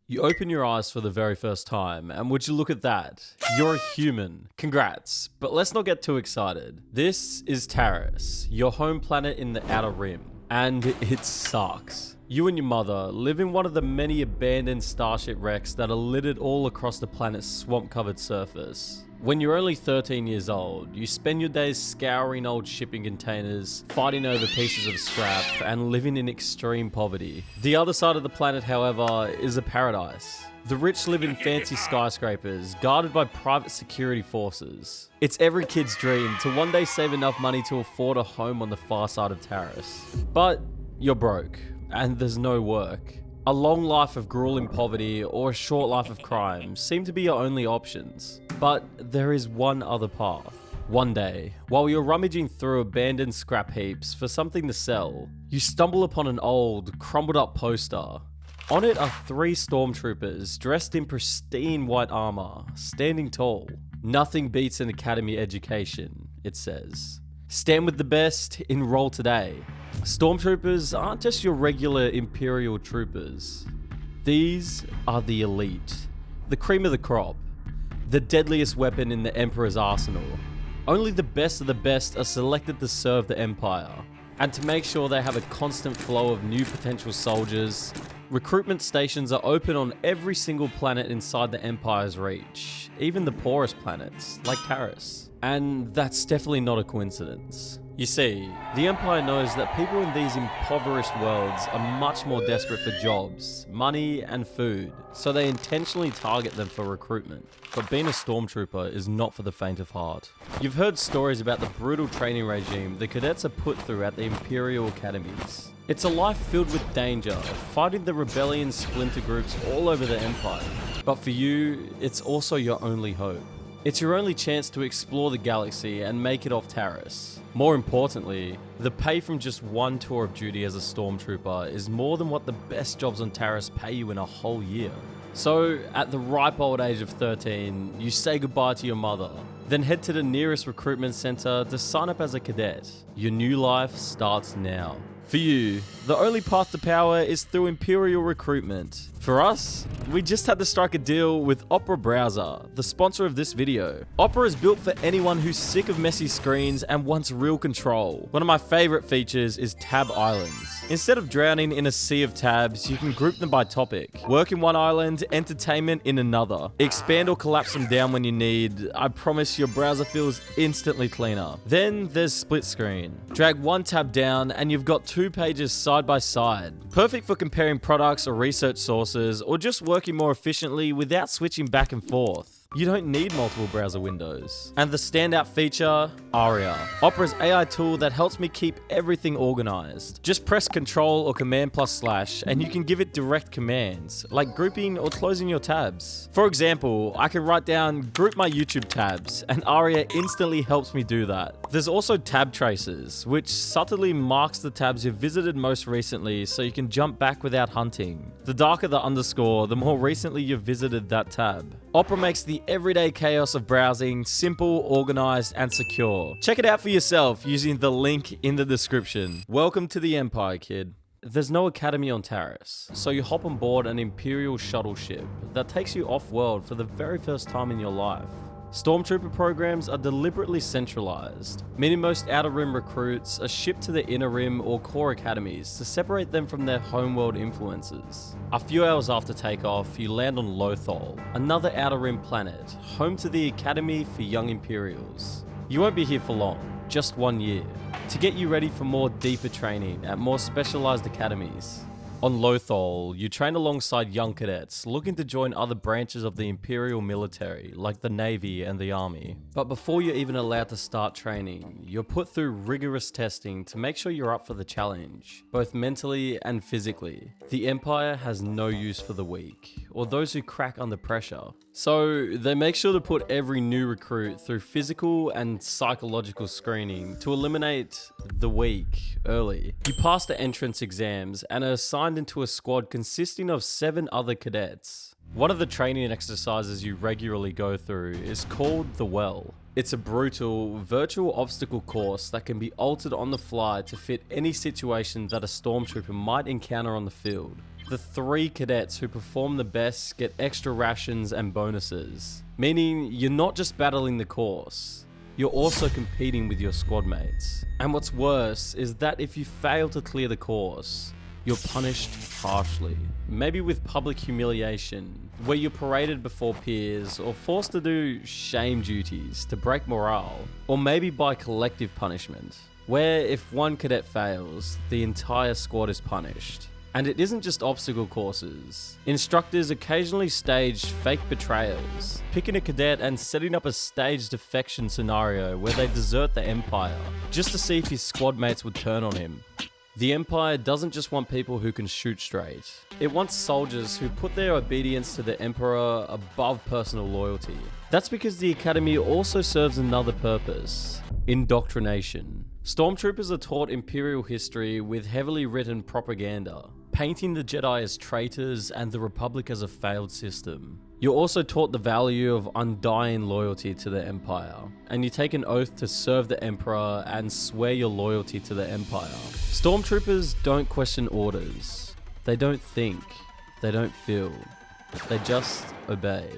You open your eyes for the very first time, and would you look at that? You're a human. Congrats. But let's not get too excited. This is Taris, your home planet in the Outer Rim. And it sucks. You and your mother live in one of the many abandoned starship wrecks that are littered all across the planet's swamp-covered surface. When you're only 13 years old, you spend your days scouring old shipping containers, fighting over pieces of scrap, and living in extreme poverty. The other side of the planet, however, is a paradise. The rich live in fancy skyscrapers, guarded by private security forces. It's every kid's dream to one day save enough money to afford a home on the far side of Taris. But you're broke, and there's no work. A long life of grueling poverty or a short life of crime seem to be your only options. But there is one other path. One day, while you're rummaging through abandoned scrap heaps for something to sell, you stumble upon an old, crumbled up poster. On it are 3 stormtroopers dressed in pristine white armor, standing tall. Nothing beats an academy education, it says. Stand with the best, enroll today. Stormtroopers aren't just your regular Imperial troopers. These are the elite, the cream of the crop, the deadliest weapon in the Emperor's arsenal. Only the best of the best are selected to serve the Empire, and to make sure they have a constant flow of new potential soldiers, recruitment stations are open on every single planet inside the Empire's reach, even the poorest planets, like Taris. And that's definitely not a coincidence. You see, the Empire knows that people in these impoverished worlds are much more desperate for jobs, money, and food, so they intentionally target them for recruitment. But being a stormtrooper is not for the faint of heart. You've heard stories about the brutal training regime the cadets are put through at the Imperial academies. It's a life filled with danger, fighting the rebellion splinter groups all over the Empire. But for you, it's also your only hope. It's your only chance to explore the galaxy and make it off Taris. More importantly, the pay from just one tour of duty as a stormtrooper is more than what the best jobs on Taris pay you in a whole year. So, at the ripe old age of 13, you say goodbye to your mother, then head to the nearest recruitment center to sign up as a cadet. Your new life starts now. For you, the only path to power is through Imperial recruitment. For us, we just had to strike a deal with Opera Browser, the sponsor of this video. Opera is built for anyone who's sick of messy screens and wants real control. One of my favorite features is Tab Islands. Instead of drowning in a sea of tabs, you can group them by topic. Work in one island, entertainment in another. Expand or collapse them down when you need. I promise your browser feels instantly cleaner. Then there's split screen. Drag one tab down and you've got 2 pages side by side. Perfect for comparing products or research sources, or just working more efficiently without switching back and forth. You don't need multiple browser windows. And the standout feature, Aria, Opera's AI tool that helps me keep everything organized. Just press Control or Command + / and you can give it direct commands, like grouping or closing your tabs. For example, I can write down group my YouTube tabs, and Aria instantly helps me do that. There's also tab traces, which subtly marks the tabs you've visited most recently so you can jump back without hunting. The darker the underscore, the more recently you've visited that tab. Opera makes the everyday chaos of browsing simple, organized, and secure. Check it out for yourself using the link in the description. Welcome to the Empire, kid. There's no academy on Taris, so you hop on board an Imperial shuttle ship that takes you off-world for the very first time in your life. Stormtrooper programs are deliberately centralized, meaning most Outer Rim recruits are shipped to the Inner Rim or core academies to separate them from their homeworld influences. A few hours after takeoff, you land on Lothal, another Outer Rim planet, home to the Academy for Young Imperials. You won't be here for long, just 1 year, to get you ready for more deeper training at more specialized academies. On Lothal, you train alongside young cadets looking to join other branches of the Imperial military, like the Navy and the Army. But before you're even allowed to start training, you're put through rigorous testing to make sure you're up for the challenge, both mentally and physically. The Empire has no use for the weak, or those who crack under pressure. So they make sure to put every new recruit through physical and psychological screening to eliminate the weak early. You pass the entrance exams and are assigned into a squad consisting of 7 other cadets. One of the training exercises you regularly go through is called the Well. It's a brutal, virtual obstacle course that can be altered on the fly to fit any situation that a stormtrooper might encounter on the field. The 3 cadets who perform the best get extra rations and bonuses, meaning you're not just battling the course, you're also competing with your squad mates. And what's worse is that if you fail to clear the course, you're punished harshly, maybe with public humiliation, where you're paraded before peers or forced to do shame duties to break morale, or maybe by collective punishment, where if one cadet fails, the entire squad is punished. And it isn't just obstacle courses. Instructors occasionally stage fake betrayals, picking a cadet and setting up a staged defection scenario where they desert the Empire, just to see if his squad mates would turn on him. The Empire doesn't just want people who can shoot straight. It wants soldiers who put their obedience to the Emperor above personal loyalty. That's because the Academy also serves another purpose: indoctrination. Stormtroopers are taught Imperial history with heavily written propaganda, painting the Jedi as traitors and the Republic as a failed system. You're also taught the value of undying loyalty to the Empire, and you take an oath to serve the Emperor and swear your loyalty to the Empire. Stormtroopers don't question orders. They don't think. They don't feel. They just obey.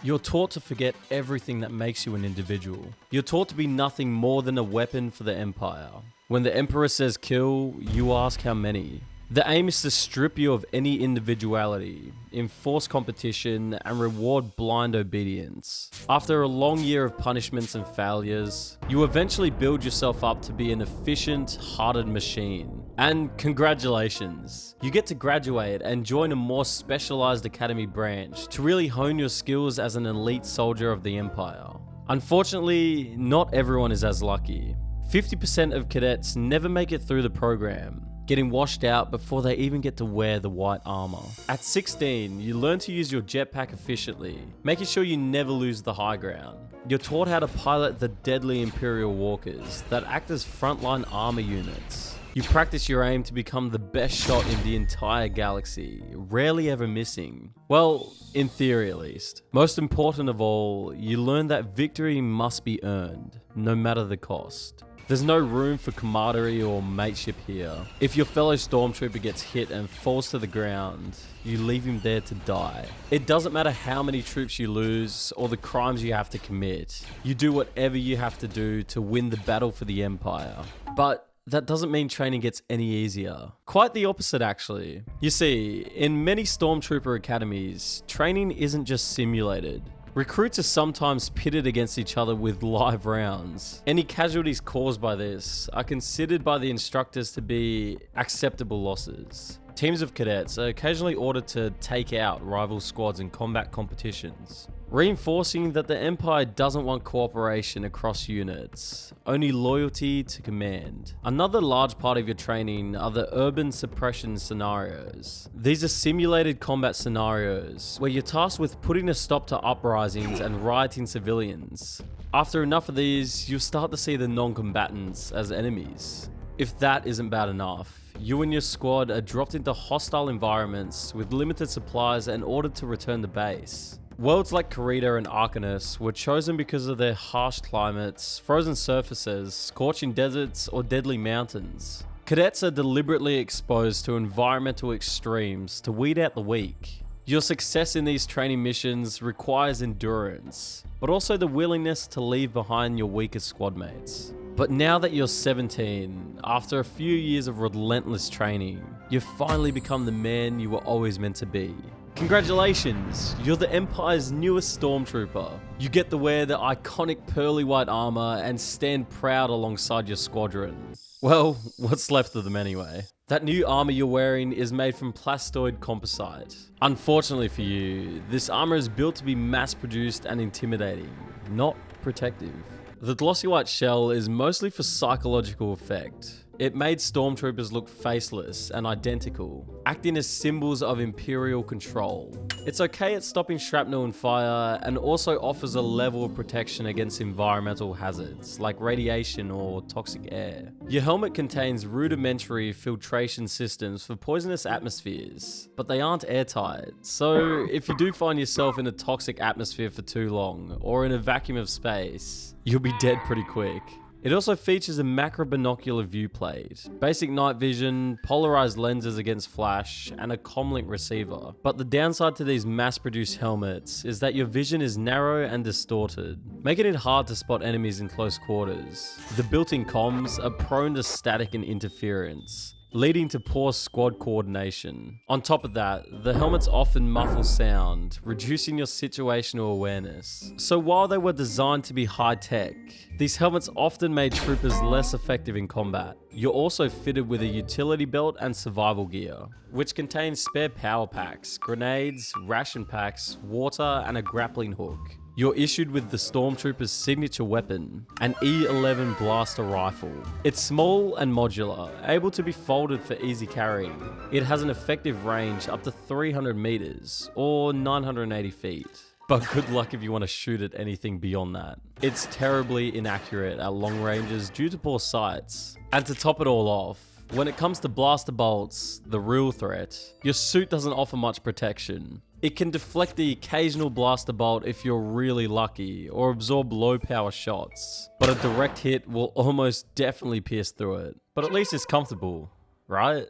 You're taught to forget everything that makes you an individual. You're taught to be nothing more than a weapon for the Empire. When the Emperor says kill, you ask how many. The aim is to strip you of any individuality, enforce competition, and reward blind obedience. After a long year of punishments and failures, you eventually build yourself up to be an efficient, hardened machine. And congratulations! You get to graduate and join a more specialized academy branch to really hone your skills as an elite soldier of the Empire. Unfortunately, not everyone is as lucky. 50% of cadets never make it through the program, getting washed out before they even get to wear the white armor. At 16, you learn to use your jetpack efficiently, making sure you never lose the high ground. You're taught how to pilot the deadly Imperial walkers that act as frontline armor units. You practice your aim to become the best shot in the entire galaxy, rarely ever missing. Well, in theory at least. Most important of all, you learn that victory must be earned, no matter the cost. There's no room for camaraderie or mateship here. If your fellow Stormtrooper gets hit and falls to the ground, you leave him there to die. It doesn't matter how many troops you lose or the crimes you have to commit. You do whatever you have to do to win the battle for the Empire. But that doesn't mean training gets any easier. Quite the opposite, actually. You see, in many Stormtrooper academies, training isn't just simulated. Recruits are sometimes pitted against each other with live rounds. Any casualties caused by this are considered by the instructors to be acceptable losses. Teams of cadets are occasionally ordered to take out rival squads in combat competitions, reinforcing that the Empire doesn't want cooperation across units, only loyalty to command. Another large part of your training are the urban suppression scenarios. These are simulated combat scenarios where you're tasked with putting a stop to uprisings and rioting civilians. After enough of these, you'll start to see the non-combatants as enemies. If that isn't bad enough, you and your squad are dropped into hostile environments with limited supplies and ordered to return to base. Worlds like Karita and Arcanus were chosen because of their harsh climates, frozen surfaces, scorching deserts, or deadly mountains. Cadets are deliberately exposed to environmental extremes to weed out the weak. Your success in these training missions requires endurance, but also the willingness to leave behind your weaker squad mates. But now that you're 17, after a few years of relentless training, you've finally become the man you were always meant to be. Congratulations, you're the Empire's newest Stormtrooper. You get to wear the iconic pearly white armor and stand proud alongside your squadron. Well, what's left of them anyway. That new armor you're wearing is made from plastoid composite. Unfortunately for you, this armor is built to be mass-produced and intimidating, not protective. The glossy white shell is mostly for psychological effect. It made Stormtroopers look faceless and identical, acting as symbols of Imperial control. It's okay at stopping shrapnel and fire, and also offers a level of protection against environmental hazards, like radiation or toxic air. Your helmet contains rudimentary filtration systems for poisonous atmospheres, but they aren't airtight, so if you do find yourself in a toxic atmosphere for too long, or in a vacuum of space, you'll be dead pretty quick. It also features a macro binocular viewplate, basic night vision, polarized lenses against flash, and a comlink receiver. But the downside to these mass-produced helmets is that your vision is narrow and distorted, making it hard to spot enemies in close quarters. The built-in comms are prone to static and interference, leading to poor squad coordination. On top of that, the helmets often muffle sound, reducing your situational awareness. So while they were designed to be high-tech, these helmets often made troopers less effective in combat. You're also fitted with a utility belt and survival gear, which contains spare power packs, grenades, ration packs, water, and a grappling hook. You're issued with the Stormtrooper's signature weapon, an E11 blaster rifle. It's small and modular, able to be folded for easy carrying. It has an effective range up to 300 meters, or 980 feet. But good luck if you want to shoot at anything beyond that. It's terribly inaccurate at long ranges due to poor sights. And to top it all off, when it comes to blaster bolts, the real threat, your suit doesn't offer much protection. It can deflect the occasional blaster bolt if you're really lucky, or absorb low power shots. But a direct hit will almost definitely pierce through it. But at least it's comfortable, right?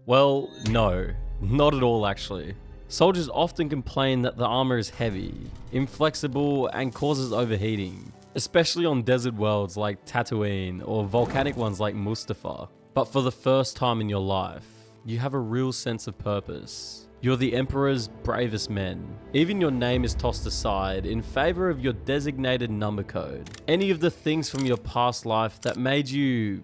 Well, no, not at all actually. Soldiers often complain that the armor is heavy, inflexible, and causes overheating, especially on desert worlds like Tatooine or volcanic ones like Mustafar. But for the first time in your life, you have a real sense of purpose. You're the Emperor's bravest men. Even your name is tossed aside in favor of your designated number code. Any of the things from your past life that made you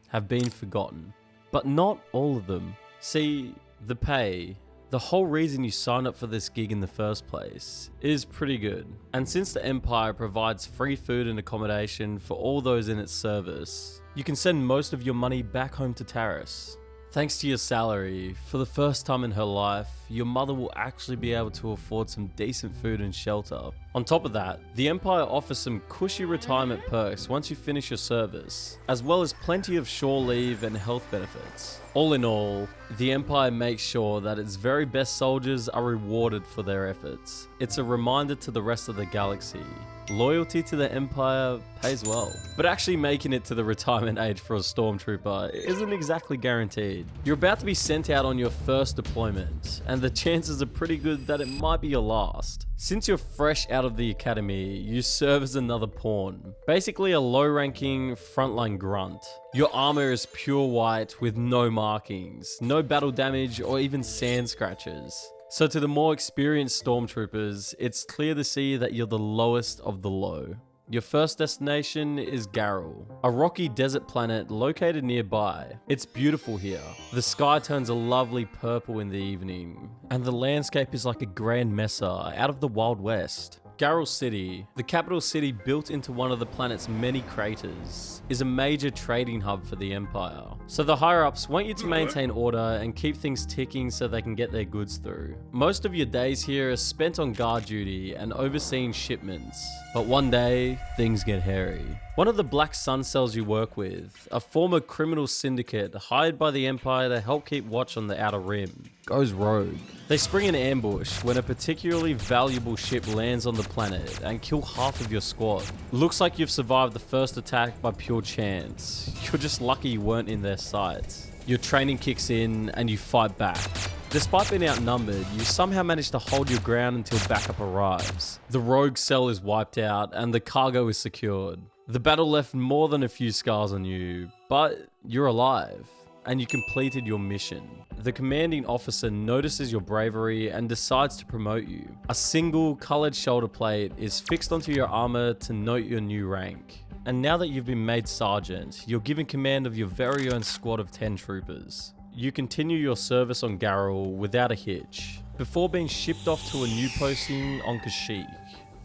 have been forgotten. But not all of them. See, the pay, the whole reason you signed up for this gig in the first place, is pretty good. And since the Empire provides free food and accommodation for all those in its service, you can send most of your money back home to Taris. Thanks to your salary, for the first time in her life, your mother will actually be able to afford some decent food and shelter. On top of that, the Empire offers some cushy retirement perks once you finish your service, as well as plenty of shore leave and health benefits. All in all, the Empire makes sure that its very best soldiers are rewarded for their efforts. It's a reminder to the rest of the galaxy. Loyalty to the Empire pays well. But actually making it to the retirement age for a Stormtrooper isn't exactly guaranteed. You're about to be sent out on your first deployment, and the chances are pretty good that it might be your last. Since you're fresh out of the academy, you serve as another pawn, basically a low-ranking frontline grunt. Your armor is pure white with no markings, no battle damage or even sand scratches. So to the more experienced Stormtroopers, it's clear to see that you're the lowest of the low. Your first destination is Garrel, a rocky desert planet located nearby. It's beautiful here. The sky turns a lovely purple in the evening, and the landscape is like a grand mesa out of the Wild West. Garrel City, the capital city built into one of the planet's many craters, is a major trading hub for the Empire. So the higher-ups want you to maintain order and keep things ticking so they can get their goods through. Most of your days here are spent on guard duty and overseeing shipments, but one day, things get hairy. One of the Black Sun cells you work with, a former criminal syndicate hired by the Empire to help keep watch on the Outer Rim, goes rogue. They spring an ambush when a particularly valuable ship lands on the planet and kill half of your squad. Looks like you've survived the first attack by pure chance. You're just lucky you weren't in their sights. Your training kicks in and you fight back. Despite being outnumbered, you somehow manage to hold your ground until backup arrives. The rogue cell is wiped out and the cargo is secured. The battle left more than a few scars on you, but you're alive, and you completed your mission. The commanding officer notices your bravery and decides to promote you. A single colored shoulder plate is fixed onto your armor to note your new rank. And now that you've been made sergeant, you're given command of your very own squad of 10 troopers. You continue your service on Garrel without a hitch, before being shipped off to a new posting on Kashyyyk,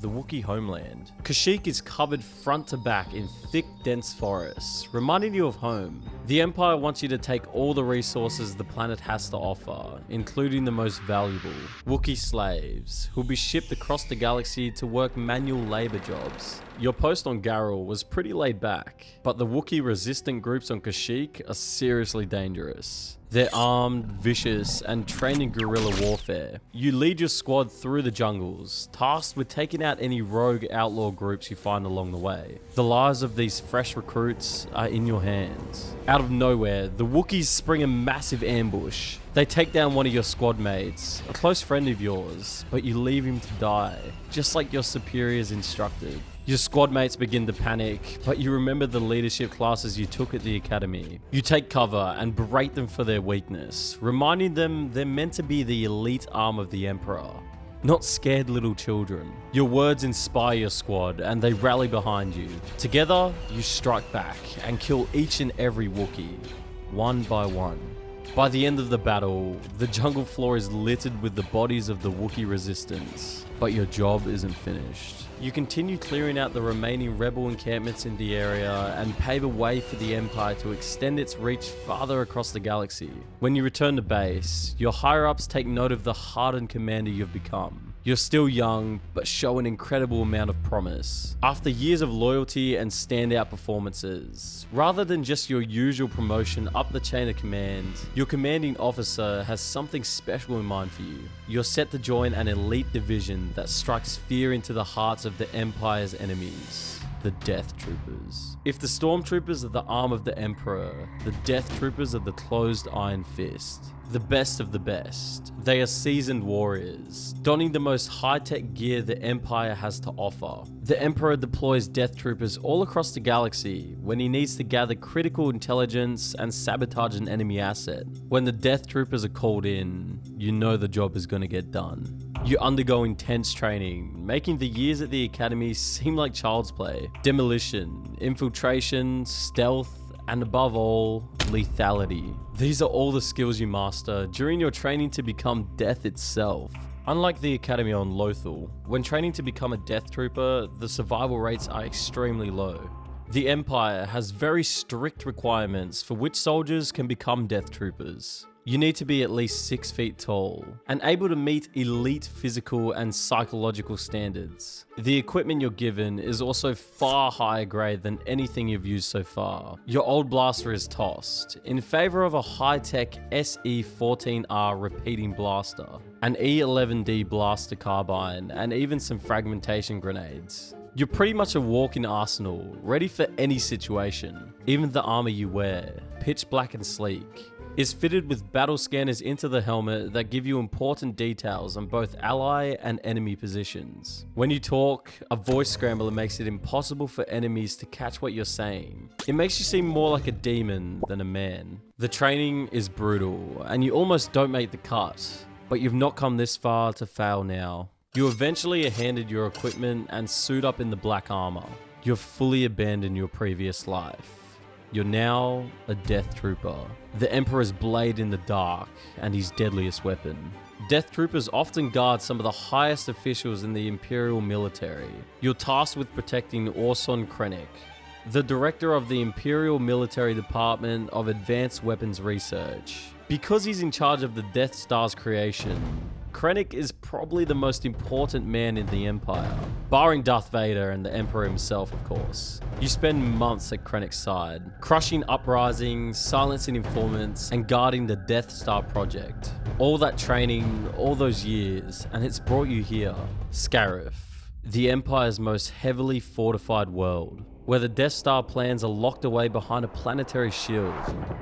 the Wookiee homeland. Kashyyyk is covered front to back in thick, dense forests, reminding you of home. The Empire wants you to take all the resources the planet has to offer, including the most valuable, Wookiee slaves, who'll be shipped across the galaxy to work manual labor jobs. Your post on Garrel was pretty laid back, but the Wookiee resistant groups on Kashyyyk are seriously dangerous. They're armed, vicious, and trained in guerrilla warfare. You lead your squad through the jungles, tasked with taking out any rogue outlaw groups you find along the way. The lives of these fresh recruits are in your hands. Out of nowhere, the Wookiees spring a massive ambush. They take down one of your squad mates, a close friend of yours, but you leave him to die, just like your superiors instructed. Your squad mates begin to panic, but you remember the leadership classes you took at the academy. You take cover and berate them for their weakness, reminding them they're meant to be the elite arm of the Emperor, not scared little children. Your words inspire your squad and they rally behind you. Together, you strike back and kill each and every Wookiee, one by one. By the end of the battle, the jungle floor is littered with the bodies of the Wookiee resistance, but your job isn't finished. You continue clearing out the remaining rebel encampments in the area and pave a way for the Empire to extend its reach farther across the galaxy. When you return to base, your higher-ups take note of the hardened commander you've become. You're still young, but show an incredible amount of promise. After years of loyalty and standout performances, rather than just your usual promotion up the chain of command, your commanding officer has something special in mind for you. You're set to join an elite division that strikes fear into the hearts of the Empire's enemies, the Death Troopers. If the Stormtroopers are the arm of the Emperor, the Death Troopers are the closed iron fist. The best of the best. They are seasoned warriors, donning the most high-tech gear the Empire has to offer. The Emperor deploys Death Troopers all across the galaxy when he needs to gather critical intelligence and sabotage an enemy asset. When the Death Troopers are called in, you know the job is going to get done. You undergo intense training, making the years at the academy seem like child's play. Demolition, infiltration, stealth, and above all, lethality. These are all the skills you master during your training to become death itself. Unlike the academy on Lothal, when training to become a Death Trooper, the survival rates are extremely low. The Empire has very strict requirements for which soldiers can become Death Troopers. You need to be at least 6 feet tall and able to meet elite physical and psychological standards. The equipment you're given is also far higher grade than anything you've used so far. Your old blaster is tossed in favor of a high-tech SE-14R repeating blaster, an E-11D blaster carbine, and even some fragmentation grenades. You're pretty much a walking arsenal, ready for any situation. Even the armor you wear, pitch black and sleek, is fitted with battle scanners into the helmet that give you important details on both ally and enemy positions. When you talk, a voice scrambler makes it impossible for enemies to catch what you're saying. It makes you seem more like a demon than a man. The training is brutal, and you almost don't make the cut, but you've not come this far to fail now. You eventually are handed your equipment and suit up in the black armor. You've fully abandoned your previous life. You're now a Death Trooper, the Emperor's blade in the dark and his deadliest weapon. Death Troopers often guard some of the highest officials in the Imperial military. You're tasked with protecting Orson Krennic, the director of the Imperial Military Department of Advanced Weapons Research. Because he's in charge of the Death Star's creation, Krennic is probably the most important man in the Empire, barring Darth Vader and the Emperor himself, of course. You spend months at Krennic's side, crushing uprisings, silencing informants, and guarding the Death Star project. All that training, all those years, and it's brought you here, Scarif, the Empire's most heavily fortified world, where the Death Star plans are locked away behind a planetary shield.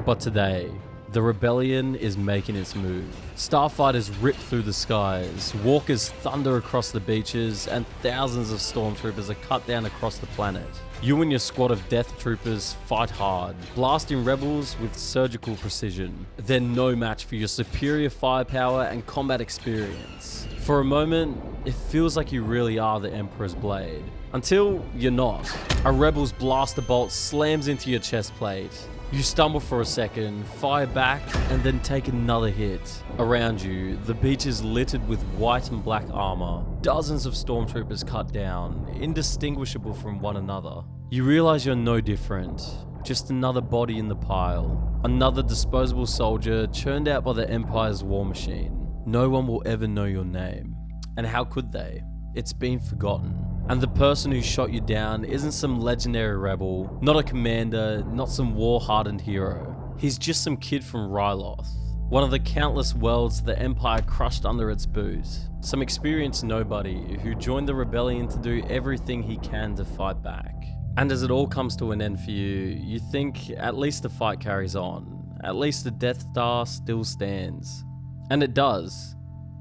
But today, the rebellion is making its move. Starfighters rip through the skies, walkers thunder across the beaches, and thousands of stormtroopers are cut down across the planet. You and your squad of Death Troopers fight hard, blasting rebels with surgical precision. They're no match for your superior firepower and combat experience. For a moment, it feels like you really are the Emperor's blade. Until you're not. A rebel's blaster bolt slams into your chest plate. You stumble for a second, fire back, and then take another hit. Around you, the beach is littered with white and black armor. Dozens of stormtroopers cut down, indistinguishable from one another. You realize you're no different, just another body in the pile. Another disposable soldier churned out by the Empire's war machine. No one will ever know your name. And how could they? It's been forgotten. And the person who shot you down isn't some legendary rebel, not a commander, not some war-hardened hero. He's just some kid from Ryloth, One of the countless worlds the Empire crushed under its boot. Some experienced nobody who joined the rebellion to do everything he can to fight back. And as it all comes to an end for you, you think at least the fight carries on. At least the Death Star still stands. And it does.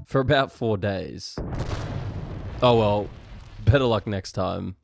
For about 4 days. Oh well, better luck next time.